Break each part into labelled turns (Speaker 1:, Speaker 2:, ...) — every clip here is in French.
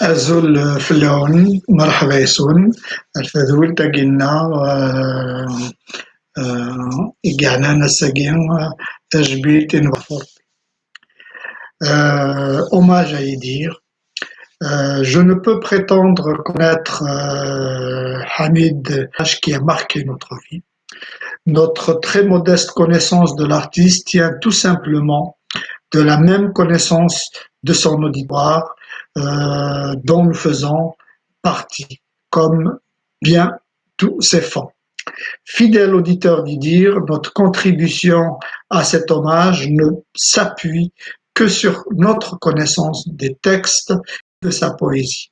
Speaker 1: أزول في اللون مرحبا يسون الفذول تجينا إجعنا نسجين تجبيت نفر hommage à y dire. Je ne peux prétendre connaître Hamid qui a marqué notre vie. Notre très modeste connaissance de l'artiste tient tout simplement de la même connaissance de son auditoire dont nous faisons partie, comme bien tous ses fans. Fidèle auditeur d'Idir, notre contribution à cet hommage ne s'appuie que sur notre connaissance des textes de sa poésie.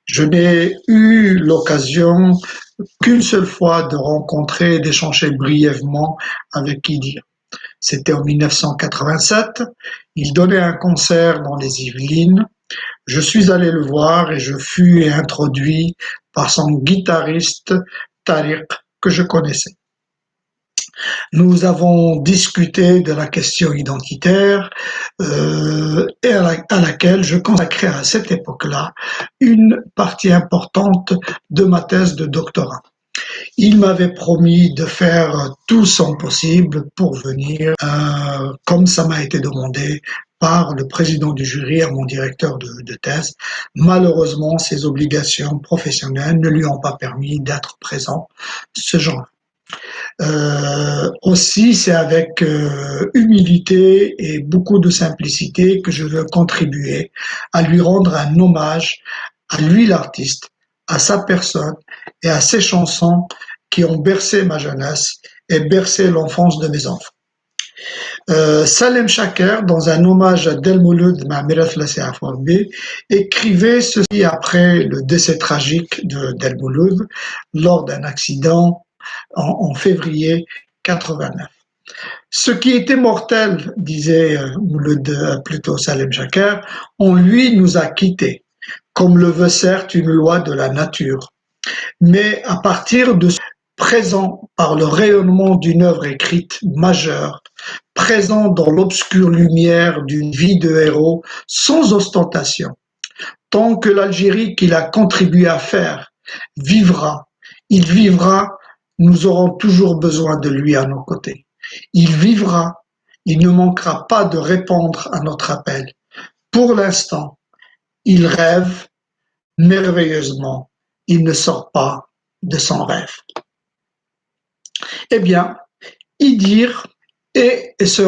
Speaker 1: Je n'ai eu l'occasion qu'une seule fois de rencontrer et d'échanger brièvement avec Idir. C'était en 1987. Il donnait un concert dans les Yvelines. Je suis allé le voir et je fus introduit par son guitariste Tariq que je connaissais. Nous avons discuté de la question identitaire et à laquelle je consacrais à cette époque-là une partie importante de ma thèse de doctorat. Il m'avait promis de faire tout son possible pour venir, comme ça m'a été demandé par le président du jury à mon directeur de thèse. Malheureusement, ses obligations professionnelles ne lui ont pas permis d'être présent ce jour-là. Aussi, c'est avec humilité et beaucoup de simplicité que je veux contribuer à lui rendre un hommage, à lui l'artiste, à sa personne et à ses chansons qui ont bercé ma jeunesse et bercé l'enfance de mes enfants. Salem Shaker, dans un hommage à Delmouloud Ma'amirat Flassi Aforbi, écrivait ceci après le décès tragique de Delmouloud lors d'un accident en février 89. Ce qui était mortel, disait plutôt Salem Shaker, en lui nous a quittés, comme le veut certes une loi de la nature. Mais à partir de présent par le rayonnement d'une œuvre écrite majeure, présent dans l'obscure lumière d'une vie de héros sans ostentation, tant que l'Algérie qu'il a contribué à faire vivra, il vivra, nous aurons toujours besoin de lui à nos côtés. Il vivra, il ne manquera pas de répondre à notre appel. Pour l'instant, il rêve merveilleusement, il ne sort pas de son rêve. Eh bien, Idir est et sera